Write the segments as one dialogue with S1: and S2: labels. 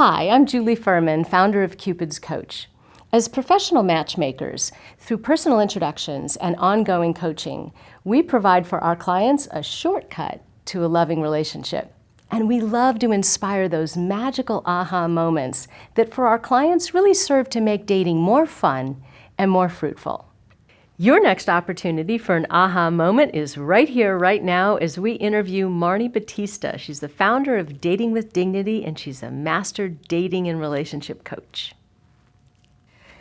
S1: Hi, I'm Julie Furman, founder of Cupid's Coach. As professional matchmakers, through personal introductions and ongoing coaching, we provide for our clients a shortcut to a loving relationship. And we love to inspire those magical aha moments that for our clients really serve to make dating more fun and more fruitful. Your next opportunity for an aha moment is right here, right now, as we interview Marni Battista. She's the founder of Dating with Dignity, and she's a master dating and relationship coach.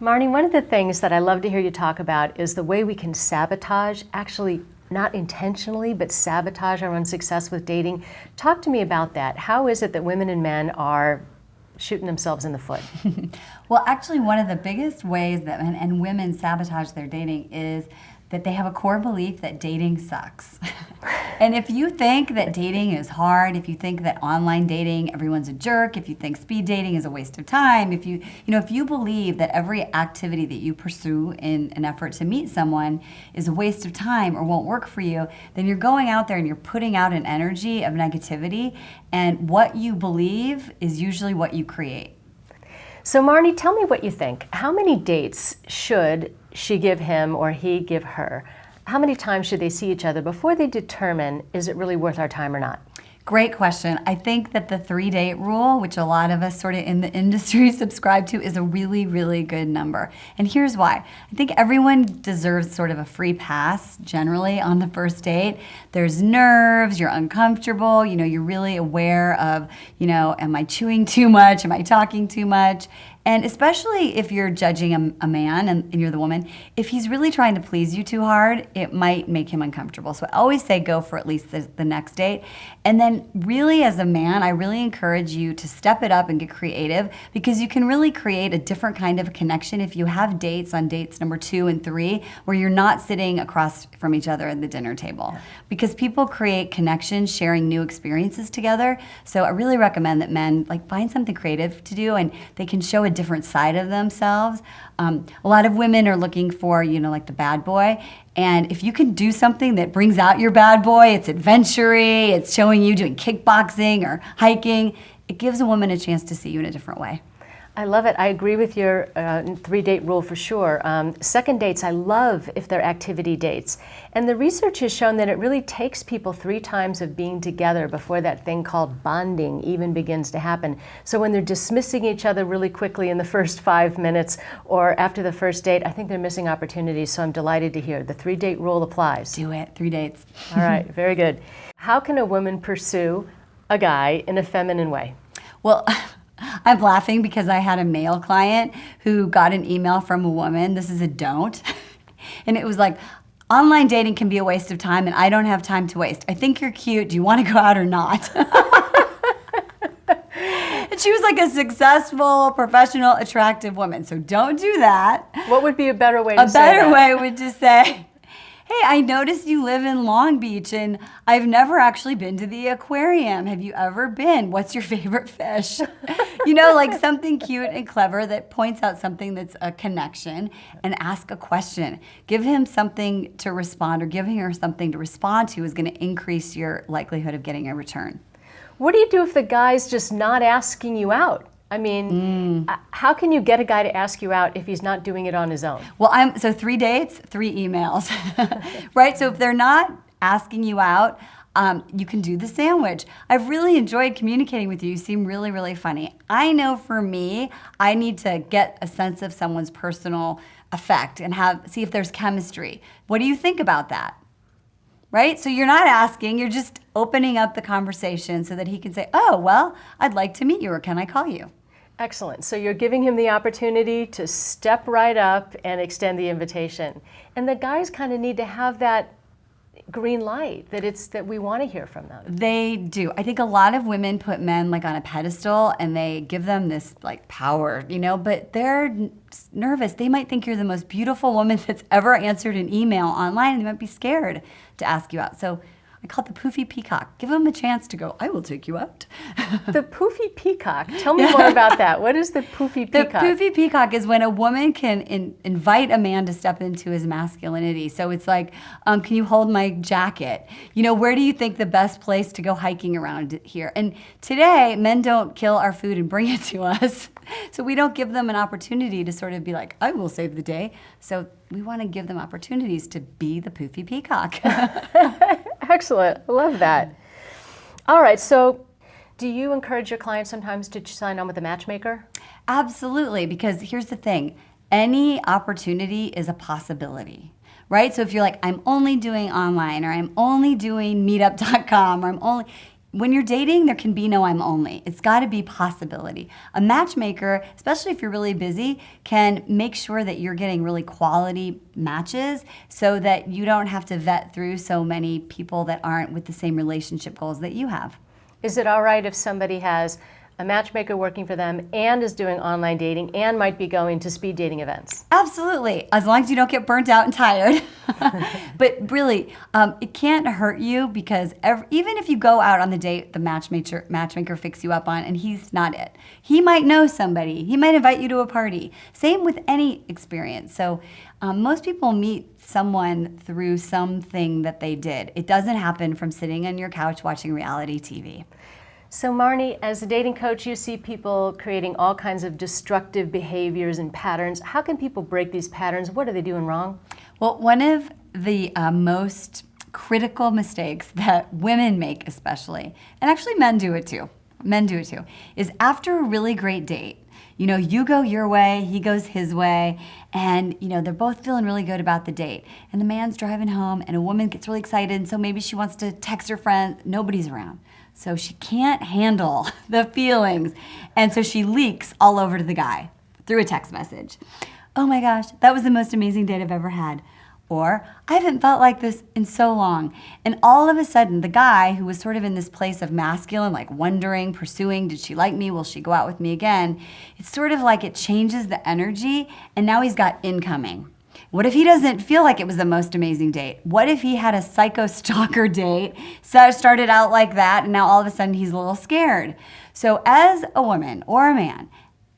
S1: Marni, one of the things that I love to hear you talk about is the way we can sabotage, actually not intentionally, but sabotage our own success with dating. Talk to me about that. How is it that women and men are shooting themselves in the foot?
S2: Well, actually, one of the biggest ways that men and women sabotage their dating is that they have a core belief that dating sucks. And if you think that dating is hard, if you think that online dating, everyone's a jerk, if you think speed dating is a waste of time, if you believe that every activity that you pursue in an effort to meet someone is a waste of time or won't work for you, then you're going out there and you're putting out an energy of negativity, and what you believe is usually what you create.
S1: So Marni, tell me what you think. How many dates should she give him or he give her? How many times should they see each other before they determine, is it really worth our time or not?
S2: Great question. I think that the 3-date rule, which a lot of us sort of in the industry subscribe to, is a really, really good number. And here's why. I think everyone deserves sort of a free pass generally on the first date. There's nerves, you're uncomfortable, you're really aware of, am I chewing too much? Am I talking too much? And especially if you're judging a man and you're the woman, if he's really trying to please you too hard, it might make him uncomfortable. So I always say go for at least the next date. And then really as a man, I really encourage you to step it up and get creative, because you can really create a different kind of connection if you have dates on dates number 2 and 3 where you're not sitting across from each other at the dinner table. Because people create connections sharing new experiences together. So I really recommend that men find something creative to do, and they can show a different side of themselves. A lot of women are looking for, the bad boy. And if you can do something that brings out your bad boy, it's adventure-y, it's showing you doing kickboxing or hiking, it gives a woman a chance to see you in a different way.
S1: I love it. I agree with your 3-date rule for sure. Second dates, I love if they're activity dates. And the research has shown that it really takes people 3 times of being together before that thing called bonding even begins to happen. So when they're dismissing each other really quickly in the first 5 minutes or after the first date, I think they're missing opportunities. So I'm delighted to hear the 3-date rule applies.
S2: Do it. 3 dates.
S1: All right. Very good. How can a woman pursue a guy in a feminine way?
S2: Well, I'm laughing because I had a male client who got an email from a woman. This is a don't. And it was like, online dating can be a waste of time and I don't have time to waste. I think you're cute. Do you want to go out or not? And she was like a successful, professional, attractive woman. So don't do that.
S1: What would be a better way to say
S2: that? A better way
S1: would
S2: would just say, hey, I noticed you live in Long Beach and I've never actually been to the aquarium. Have you ever been? What's your favorite fish? Something cute and clever that points out something that's a connection, and ask a question. Give him something to respond, or giving her something to respond to is going to increase your likelihood of getting a return.
S1: What do you do if the guy's just not asking you out? I mean, how can you get a guy to ask you out if he's not doing it on his own?
S2: Well, so 3 dates, 3 emails, right? So if they're not asking you out, you can do the sandwich. I've really enjoyed communicating with you. You seem really, really funny. I know for me, I need to get a sense of someone's personal effect and see if there's chemistry. What do you think about that? Right? So you're not asking, you're just opening up the conversation so that he can say, oh, well, I'd like to meet you, or can I call you?
S1: Excellent. So you're giving him the opportunity to step right up and extend the invitation. And the guys kind of need to have that green light that we want to hear from them.
S2: They do. I think a lot of women put men on a pedestal and they give them this power, but they're nervous. They might think you're the most beautiful woman that's ever answered an email online, and they might be scared to ask you out. So I call it the poofy peacock. Give them a chance to go, I will take you out.
S1: The poofy peacock. Tell me more about that. What is the poofy peacock?
S2: The poofy peacock is when a woman can invite a man to step into his masculinity. So it's like, can you hold my jacket? You know, where do you think the best place to go hiking around here? And today, men don't kill our food and bring it to us. So we don't give them an opportunity to sort of be like, I will save the day. So we want to give them opportunities to be the poofy peacock.
S1: Excellent. I love that. All right. So do you encourage your clients sometimes to sign on with a matchmaker?
S2: Absolutely, because here's the thing. Any opportunity is a possibility, right? So if you're like, I'm only doing online, or I'm only doing meetup.com, or I'm only... When you're dating, there can be no I'm only. It's got to be possibility. A matchmaker, especially if you're really busy, can make sure that you're getting really quality matches so that you don't have to vet through so many people that aren't with the same relationship goals that you have.
S1: Is it all right if somebody has a matchmaker working for them and is doing online dating and might be going to speed dating events?
S2: Absolutely, as long as you don't get burnt out and tired. But really, it can't hurt you because even if you go out on the date the matchmaker fix you up on and he's not it, he might know somebody. He might invite you to a party. Same with any experience. So most people meet someone through something that they did. It doesn't happen from sitting on your couch watching reality TV.
S1: So Marni, as a dating coach, you see people creating all kinds of destructive behaviors and patterns. How can people break these patterns? What are they doing wrong?
S2: Well, one of the most critical mistakes that women make especially, and actually men do it too, is after a really great date, you know, you go your way, he goes his way, and you know, they're both feeling really good about the date. And the man's driving home and a woman gets really excited, so maybe she wants to text her friend, nobody's around. So she can't handle the feelings. And so she leaks all over to the guy through a text message. Oh my gosh, that was the most amazing date I've ever had. Or, I haven't felt like this in so long. And all of a sudden, the guy who was sort of in this place of masculine, like wondering, pursuing, did she like me? Will she go out with me again? It's sort of like it changes the energy, and now he's got incoming. What if he doesn't feel like it was the most amazing date? What if he had a psycho stalker date, so started out like that, and now all of a sudden he's a little scared? So as a woman or a man,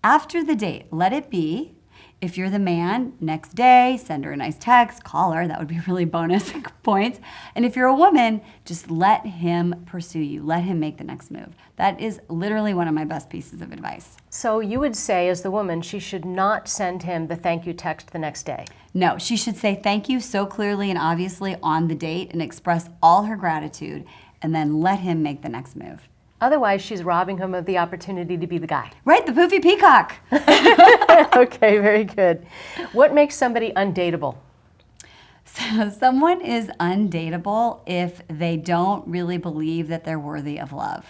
S2: after the date, let it be. If you're the man, next day, send her a nice text, call her. That would be really bonus points. And if you're a woman, just let him pursue you. Let him make the next move. That is literally one of my best pieces of advice.
S1: So you would say, as the woman, she should not send him the thank you text the next day?
S2: No, she should say thank you so clearly and obviously on the date and express all her gratitude and then let him make the next move.
S1: Otherwise, she's robbing him of the opportunity to be the guy.
S2: Right, the poofy peacock.
S1: Okay, very good. What makes somebody undateable?
S2: So someone is undateable if they don't really believe that they're worthy of love.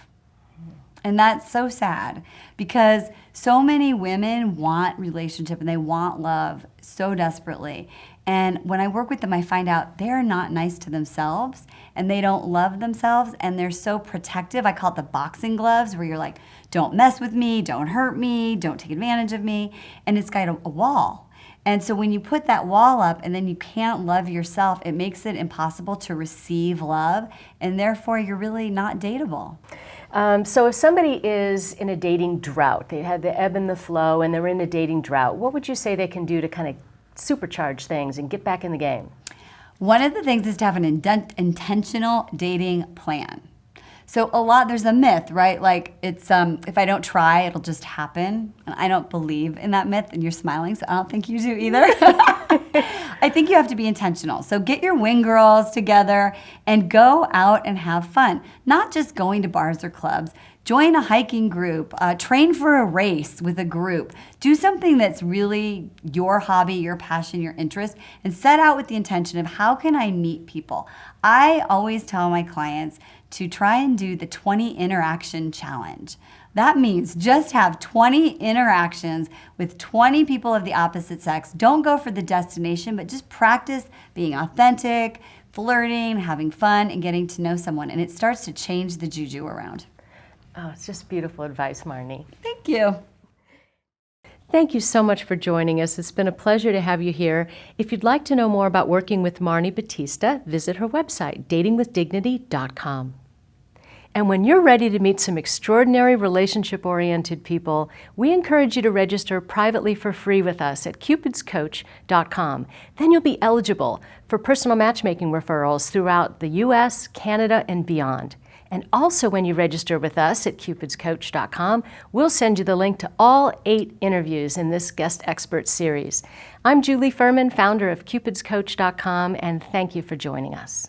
S2: And that's so sad because so many women want relationship and they want love so desperately. And when I work with them, I find out they're not nice to themselves and they don't love themselves and they're so protective. I call it the boxing gloves where you're like, don't mess with me, don't hurt me, don't take advantage of me. And it's got a wall. And so when you put that wall up and then you can't love yourself, it makes it impossible to receive love and therefore you're really not dateable.
S1: So if somebody is in a dating drought, they had the ebb and the flow and they're in a dating drought, what would you say they can do to kind of supercharge things and get back in the game?
S2: One of the things is to have an intentional dating plan. So there's a myth, right? Like it's, if I don't try, it'll just happen. And I don't believe in that myth and you're smiling, so I don't think you do either. I think you have to be intentional. So get your wing girls together and go out and have fun. Not just going to bars or clubs. Join a hiking group, train for a race with a group. Do something that's really your hobby, your passion, your interest, and set out with the intention of how can I meet people? I always tell my clients to try and do the 20 interaction challenge. That means just have 20 interactions with 20 people of the opposite sex. Don't go for the destination, but just practice being authentic, flirting, having fun, and getting to know someone. And it starts to change the juju around.
S1: Oh, it's just beautiful advice, Marni.
S2: Thank you.
S1: Thank you so much for joining us. It's been a pleasure to have you here. If you'd like to know more about working with Marni Battista, visit her website, datingwithdignity.com. And when you're ready to meet some extraordinary relationship-oriented people, we encourage you to register privately for free with us at cupidscoach.com. Then you'll be eligible for personal matchmaking referrals throughout the U.S., Canada, and beyond. And also when you register with us at cupidscoach.com, we'll send you the link to all 8 interviews in this guest expert series. I'm Julie Furman, founder of cupidscoach.com, and thank you for joining us.